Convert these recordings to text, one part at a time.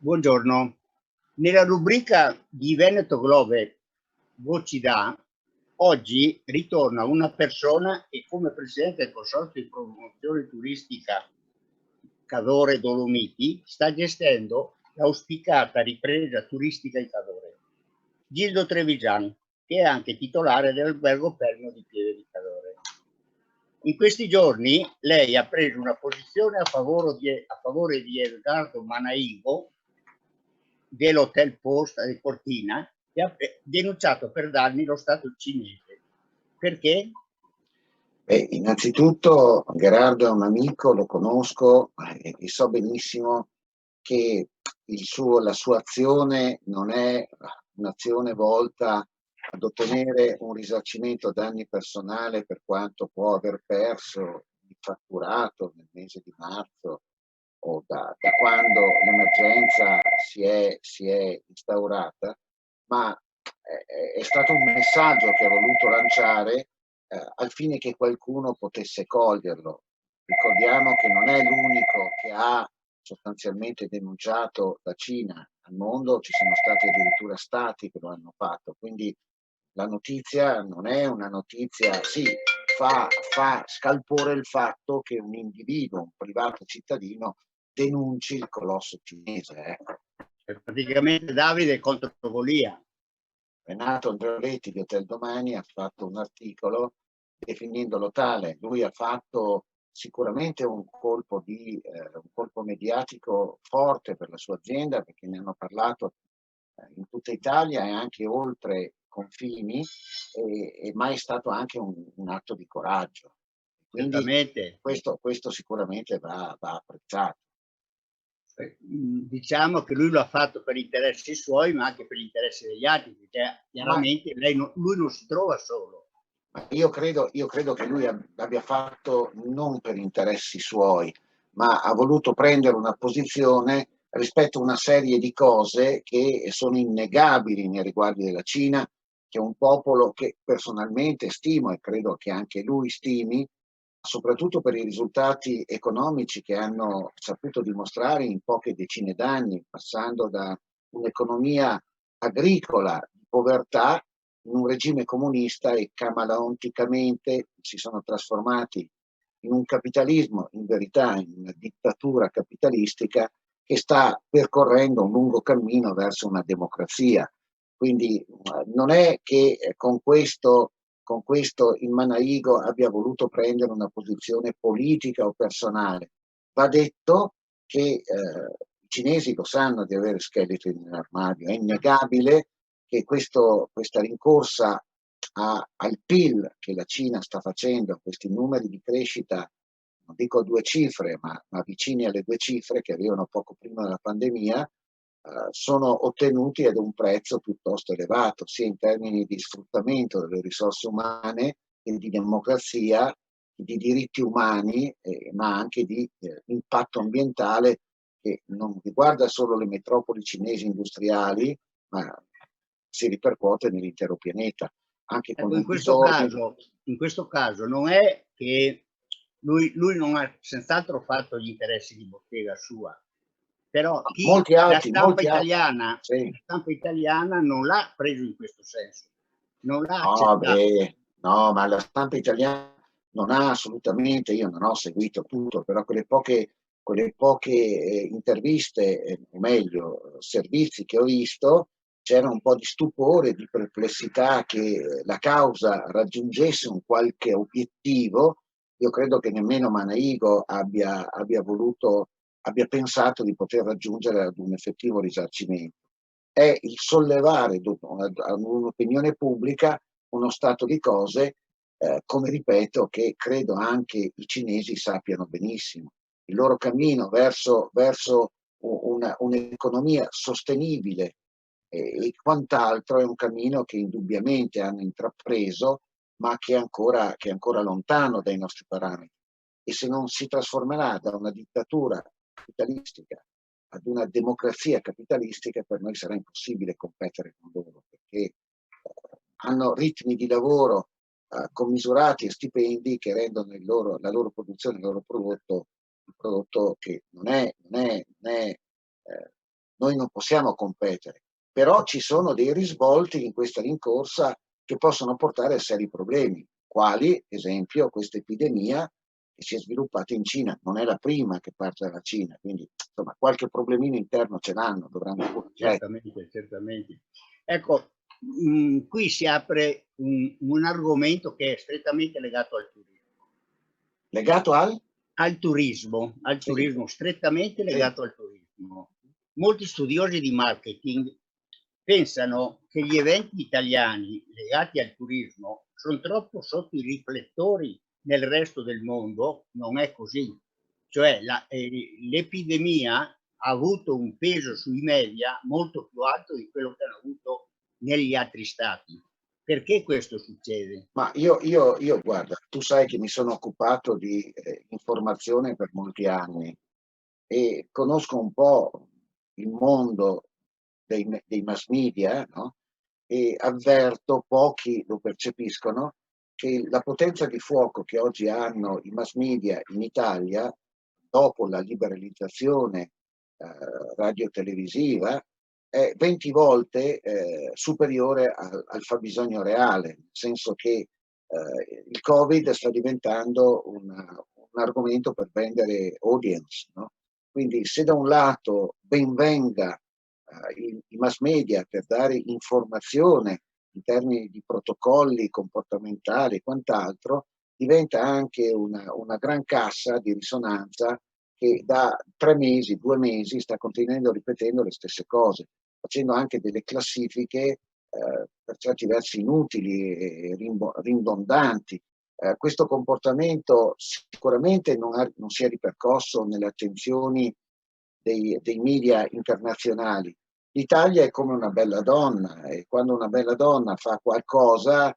Buongiorno. Nella rubrica di Veneto Globe Voci da, oggi ritorna una persona che come presidente del consorzio di promozione turistica Cadore Dolomiti sta gestendo l'auspicata ripresa turistica in Cadore. Gildo Trevigian, che è anche titolare dell'albergo Perno di Pieve di Cadore. In questi giorni lei ha preso una posizione a favore di Edgardo Manaigo dell'Hotel Post di Cortina, che ha denunciato per danni lo Stato cinese. Perché? Innanzitutto Gerardo è un amico, lo conosco e so benissimo che la sua azione non è un'azione volta ad ottenere un risarcimento danni personale per quanto può aver perso di fatturato nel mese di marzo o da quando l'emergenza si è instaurata, ma è stato un messaggio che ha voluto lanciare al fine che qualcuno potesse coglierlo. Ricordiamo che non è l'unico che ha sostanzialmente denunciato la Cina al mondo, ci sono stati addirittura stati che lo hanno fatto, quindi la notizia non è una notizia, sì, fa scalpore il fatto che un individuo, un privato cittadino, denunci il colosso cinese. Praticamente Davide contro Golia. Renato Andreoletti di Hotel Domani ha fatto un articolo definendolo tale. Lui ha fatto sicuramente un colpo mediatico forte per la sua azienda, perché ne hanno parlato in tutta Italia e anche oltre confini, e mai è stato anche un atto di coraggio. Quindi questo sicuramente va apprezzato. Diciamo che lui lo ha fatto per interessi suoi, ma anche per gli interessi degli altri, perché chiaramente lui non si trova solo. Io credo che lui abbia fatto non per interessi suoi, ma ha voluto prendere una posizione rispetto a una serie di cose che sono innegabili nei riguardi della Cina, che è un popolo che personalmente stimo e credo che anche lui stimi, soprattutto per i risultati economici che hanno saputo dimostrare in poche decine d'anni, passando da un'economia agricola di povertà in un regime comunista, e camaleonticamente si sono trasformati in un capitalismo, in verità in una dittatura capitalistica che sta percorrendo un lungo cammino verso una democrazia. Quindi non è che con questo il Manaigo abbia voluto prendere una posizione politica o personale. Va detto che i cinesi lo sanno di avere scheletri nell'armadio, è innegabile che questa rincorsa al PIL che la Cina sta facendo, questi numeri di crescita, non dico a 2 cifre, ma vicini alle 2 cifre che avevano poco prima della pandemia, sono ottenuti ad un prezzo piuttosto elevato, sia in termini di sfruttamento delle risorse umane e di democrazia, di diritti umani, ma anche di impatto ambientale che non riguarda solo le metropoli cinesi industriali, ma si ripercuote nell'intero pianeta. Anche con in questo caso non è che lui non ha senz'altro fatto gli interessi di bottega sua, però la stampa italiana non l'ha preso in questo senso, non l'ha accettato. No, ma la stampa italiana non ha assolutamente, io non ho seguito tutto, però quelle poche interviste, o meglio, servizi che ho visto, c'era un po' di stupore, di perplessità che la causa raggiungesse un qualche obiettivo. Io credo che nemmeno Manaigo abbia pensato di poter raggiungere ad un effettivo risarcimento. È il sollevare a un'opinione pubblica uno stato di cose, come ripeto, che credo anche i cinesi sappiano benissimo. Il loro cammino verso un'economia sostenibile e quant'altro è un cammino che indubbiamente hanno intrapreso, ma che è ancora lontano dai nostri parametri. E se non si trasformerà da una dittatura capitalistica ad una democrazia capitalistica, per noi sarà impossibile competere con loro, perché hanno ritmi di lavoro commisurati e stipendi che rendono la loro produzione, il loro prodotto, un prodotto che non è noi non possiamo competere, però ci sono dei risvolti in questa rincorsa che possono portare a seri problemi, quali, esempio, questa epidemia che si è sviluppata in Cina. Non è la prima che parte dalla Cina, quindi insomma qualche problemino interno ce l'hanno, dovranno correggere. Certamente, certamente. Ecco, qui si apre un argomento che è strettamente legato al turismo. Legato Al turismo, strettamente sì. legato al turismo. Molti studiosi di marketing pensano che gli eventi italiani legati al turismo sono troppo sotto i riflettori nel resto del mondo. Non è così. Cioè l'epidemia ha avuto un peso sui media molto più alto di quello che hanno avuto negli altri stati. Perché questo succede? Ma guarda, tu sai che mi sono occupato di informazione per molti anni e conosco un po' il mondo dei mass media, no? E avverto, pochi lo percepiscono, che la potenza di fuoco che oggi hanno i mass media in Italia, dopo la liberalizzazione radiotelevisiva, è 20 volte superiore al fabbisogno reale, nel senso che il Covid sta diventando un argomento per vendere audience, no? Quindi se da un lato ben venga i mass media per dare informazione in termini di protocolli comportamentali e quant'altro, diventa anche una gran cassa di risonanza che da 3 mesi, 2 mesi sta continuando ripetendo le stesse cose, facendo anche delle classifiche per certi versi inutili e ridondanti. Questo comportamento sicuramente non si è ripercosso nelle attenzioni dei media internazionali. L'Italia è come una bella donna e quando una bella donna fa qualcosa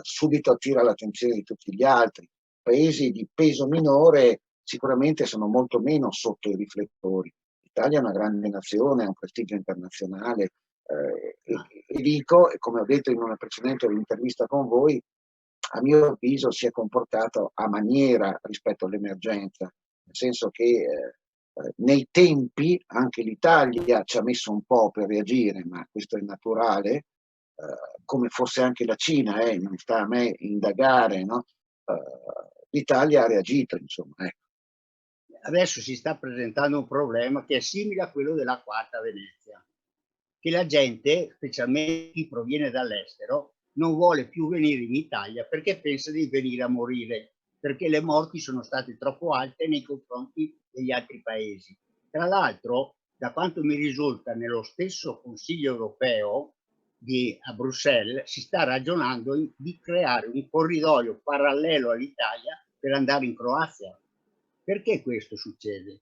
subito attira l'attenzione di tutti gli altri. Paesi di peso minore sicuramente sono molto meno sotto i riflettori. L'Italia è una grande nazione, ha un prestigio internazionale e dico, come ho detto in una precedente intervista con voi, a mio avviso si è comportato a maniera rispetto all'emergenza, nel senso che nei tempi anche l'Italia ci ha messo un po' per reagire, ma questo è naturale, come forse anche la Cina, non sta a me indagare, no? L'Italia ha reagito, insomma. Ecco. Adesso si sta presentando un problema che è simile a quello della quarta Venezia, che la gente, specialmente chi proviene dall'estero, non vuole più venire in Italia perché pensa di venire a morire, perché le morti sono state troppo alte nei confronti degli altri paesi. Tra l'altro, da quanto mi risulta, nello stesso Consiglio europeo a Bruxelles si sta ragionando di creare un corridoio parallelo all'Italia per andare in Croazia. Perché questo succede?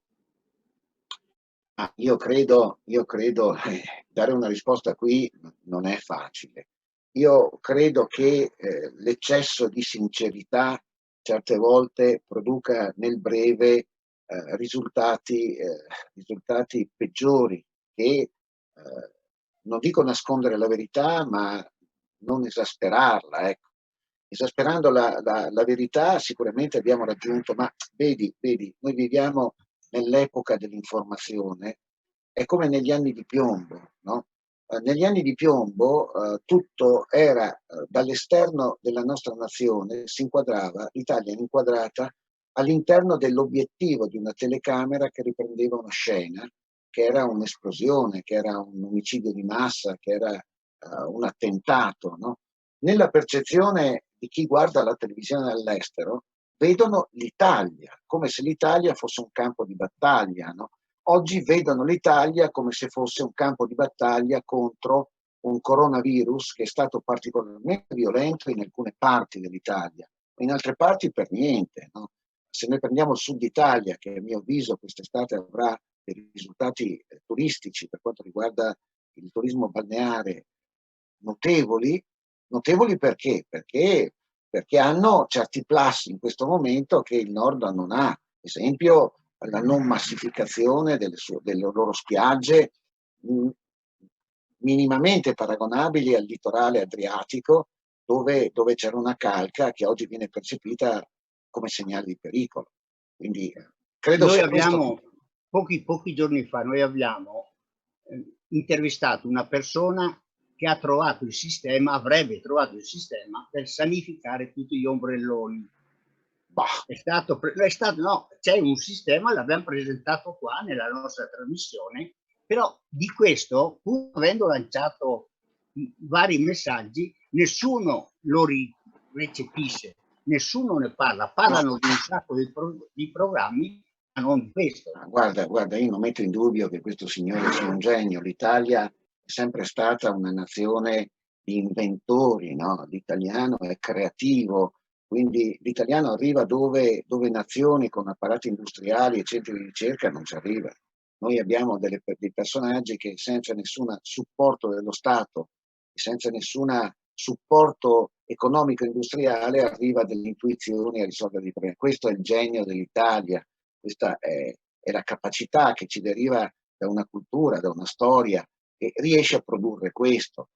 Io credo dare una risposta qui non è facile. Io credo che l'eccesso di sincerità certe volte produca nel breve risultati peggiori che non dico nascondere la verità, ma non esasperarla, ecco. Esasperando la verità sicuramente abbiamo raggiunto, ma vedi, noi viviamo nell'epoca dell'informazione, è come negli anni di piombo, no? Negli anni di piombo tutto era dall'esterno della nostra nazione, si inquadrava, l'Italia era inquadrata all'interno dell'obiettivo di una telecamera che riprendeva una scena, che era un'esplosione, che era un omicidio di massa, che era un attentato, no? Nella percezione di chi guarda la televisione all'estero, vedono l'Italia, come se l'Italia fosse un campo di battaglia, no? Oggi vedono l'Italia come se fosse un campo di battaglia contro un coronavirus che è stato particolarmente violento in alcune parti dell'Italia, in altre parti per niente, no? Se noi prendiamo il sud Italia, che a mio avviso quest'estate avrà dei risultati turistici per quanto riguarda il turismo balneare notevoli, notevoli perché? Perché hanno certi plus in questo momento che il nord non ha, ad esempio la non massificazione delle loro spiagge minimamente paragonabili al litorale adriatico dove c'era una calca che oggi viene percepita come segnale di pericolo. Quindi credo Noi sia questo. abbiamo, pochi giorni fa, noi abbiamo intervistato una persona che ha trovato il sistema, avrebbe trovato il sistema per sanificare tutti gli ombrelloni. No, c'è un sistema, l'abbiamo presentato qua nella nostra trasmissione, però di questo, pur avendo lanciato vari messaggi, nessuno lo recepisce, nessuno ne parla, parlano di un sacco di programmi, ma non di questo. Guarda, io non metto in dubbio che questo signore sia un genio. L'Italia è sempre stata una nazione di inventori, no? L'italiano è creativo, quindi l'italiano arriva dove nazioni con apparati industriali e centri di ricerca non ci arrivano. Noi abbiamo dei personaggi che senza nessun supporto dello Stato, senza nessun supporto economico-industriale, arriva a delle intuizioni a risolvere i problemi. Questo è il genio dell'Italia, questa è la capacità che ci deriva da una cultura, da una storia, che riesce a produrre questo.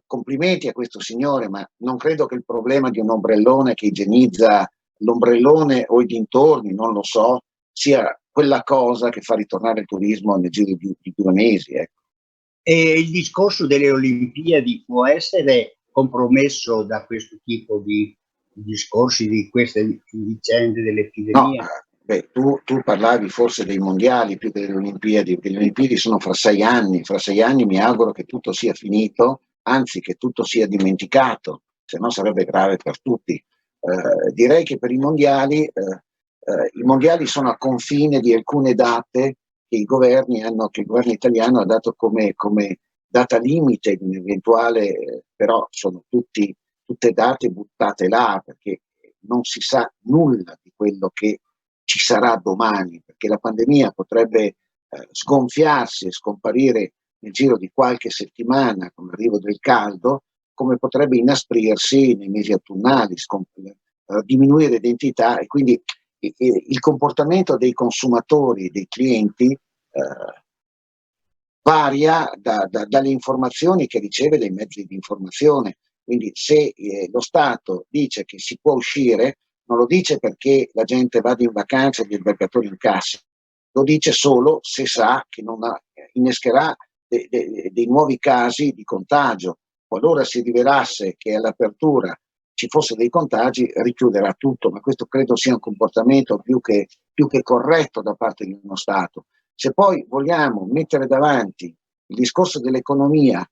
Complimenti a questo signore, ma non credo che il problema di un ombrellone che igienizza l'ombrellone o i dintorni, non lo so, sia quella cosa che fa ritornare il turismo nel giro di 2 mesi. Ecco. E il discorso delle Olimpiadi può essere compromesso da questo tipo di discorsi, di queste vicende dell'epidemia? No, tu parlavi forse dei mondiali più che delle Olimpiadi, perché le Olimpiadi sono fra 6 anni. Fra 6 anni mi auguro che tutto sia finito, anzi che tutto sia dimenticato, se no sarebbe grave per tutti. Direi che per i mondiali sono a confine di alcune date che il governo italiano ha dato come data limite di un eventuale, però sono tutte date buttate là, perché non si sa nulla di quello che ci sarà domani, perché la pandemia potrebbe sgonfiarsi e scomparire nel giro di qualche settimana con l'arrivo del caldo, come potrebbe inasprirsi nei mesi autunnali, diminuire d'entità, e quindi il comportamento dei consumatori, dei clienti, varia dalle informazioni che riceve dai mezzi di informazione. Quindi se lo Stato dice che si può uscire, non lo dice perché la gente vada in vacanza e gli albergatori incassi, lo dice solo se sa che non innescherà dei nuovi casi di contagio. Qualora si rivelasse che all'apertura ci fosse dei contagi, richiuderà tutto, ma questo credo sia un comportamento più che corretto da parte di uno Stato. Se poi vogliamo mettere davanti il discorso dell'economia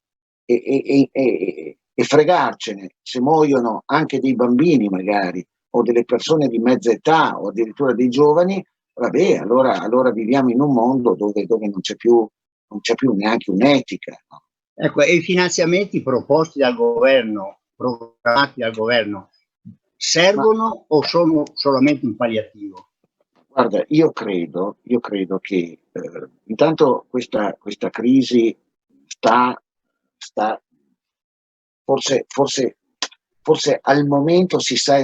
e fregarcene se muoiono anche dei bambini magari, o delle persone di mezza età, o addirittura dei giovani, vabbè, allora viviamo in un mondo dove non c'è più neanche un'etica. No? Ecco, e i finanziamenti proposti dal governo, programmati dal governo, servono o sono solamente un palliativo? Guarda, io credo che intanto questa crisi sta forse al momento si sta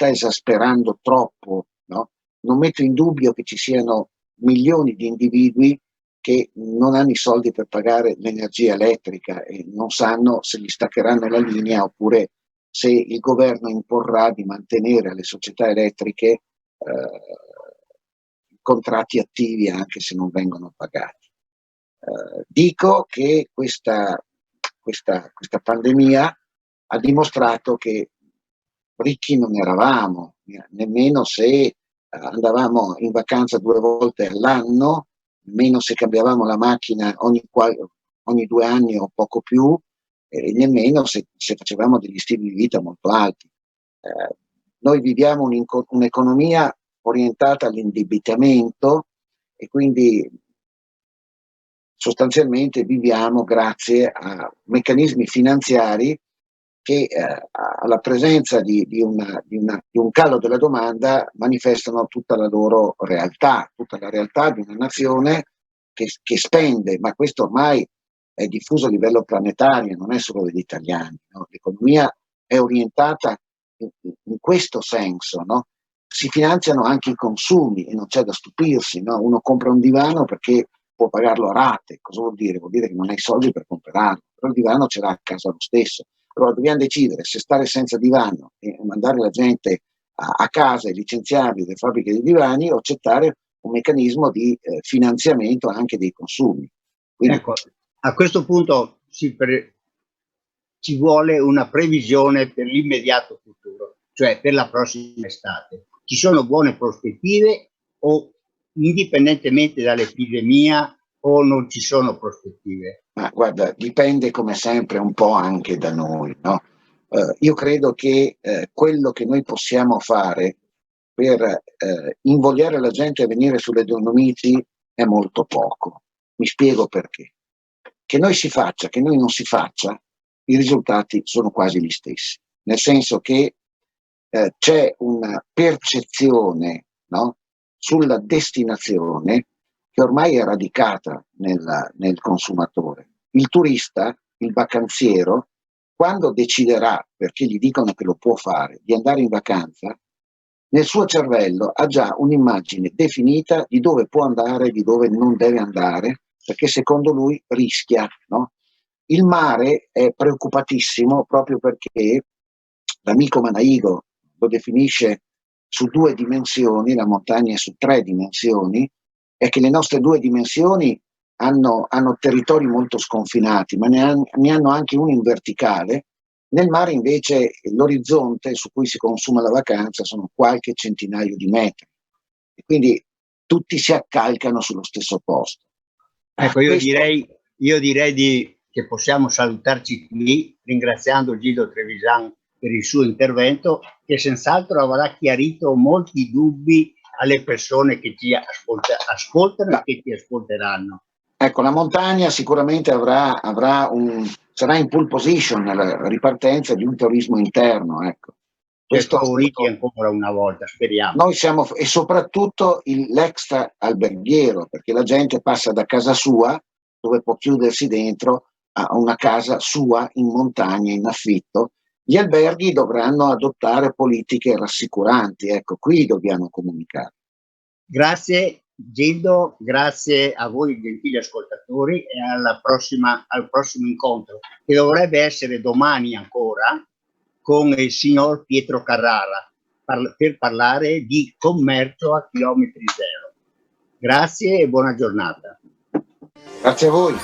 esasperando troppo, no? Non metto in dubbio che ci siano milioni di individui che non hanno i soldi per pagare l'energia elettrica e non sanno se gli staccheranno la linea oppure se il governo imporrà di mantenere alle società elettriche contratti attivi anche se non vengono pagati. Dico che questa pandemia ha dimostrato che ricchi non eravamo, nemmeno se andavamo in vacanza 2 volte all'anno, nemmeno se cambiavamo la macchina ogni 2 anni o poco più, e nemmeno se facevamo degli stili di vita molto alti. Noi viviamo un'economia orientata all'indebitamento e quindi sostanzialmente viviamo grazie a meccanismi finanziari che alla presenza di un calo della domanda manifestano tutta la loro realtà, tutta la realtà di una nazione che spende, ma questo ormai è diffuso a livello planetario, non è solo degli italiani. No? L'economia è orientata in questo senso, no? Si finanziano anche i consumi e non c'è da stupirsi, no? Uno compra un divano perché può pagarlo a rate. Cosa vuol dire? Vuol dire che non hai soldi per comprarlo, però il divano ce l'ha a casa lo stesso. Allora dobbiamo decidere se stare senza divano e mandare la gente a casa e licenziarli dalle fabbriche di divani, o accettare un meccanismo di finanziamento anche dei consumi. Quindi ecco, A questo punto ci vuole una previsione per l'immediato futuro, cioè per la prossima estate. Ci sono buone prospettive o indipendentemente dall'epidemia o non ci sono prospettive? Ma guarda, dipende come sempre un po' anche da noi, no? Io credo che quello che noi possiamo fare per invogliare la gente a venire sulle Dolomiti è molto poco. Mi spiego perché. Che noi si faccia, che noi non si faccia, i risultati sono quasi gli stessi. Nel senso che c'è una percezione, no, sulla destinazione che ormai è radicata nel consumatore. Il turista, il vacanziero, quando deciderà, perché gli dicono che lo può fare, di andare in vacanza, nel suo cervello ha già un'immagine definita di dove può andare e di dove non deve andare, perché secondo lui rischia, no? Il mare è preoccupatissimo proprio perché l'amico Manaigo lo definisce su 2 dimensioni, la montagna è su 3 dimensioni, è che le nostre 2 dimensioni hanno territori molto sconfinati, ma ne hanno anche uno in verticale. Nel mare invece l'orizzonte su cui si consuma la vacanza sono qualche centinaio di metri e quindi tutti si accalcano sullo stesso posto. Ecco, io direi che possiamo salutarci qui ringraziando Gildo Trevisan per il suo intervento, che senz'altro avrà chiarito molti dubbi alle persone che ci ascoltano e che ci ascolteranno. Ecco, la montagna sicuramente sarà in pole position nella ripartenza di un turismo interno. Ecco. Favoriti ancora una volta, speriamo. Noi siamo, e soprattutto l'extra alberghiero, perché la gente passa da casa sua, dove può chiudersi dentro, a una casa sua in montagna, in affitto. Gli alberghi dovranno adottare politiche rassicuranti, ecco, qui dobbiamo comunicare. Grazie Gildo, grazie a voi gentili ascoltatori e al prossimo incontro, che dovrebbe essere domani ancora, con il signor Pietro Carrara per parlare di commercio a chilometri zero. Grazie e buona giornata. Grazie a voi.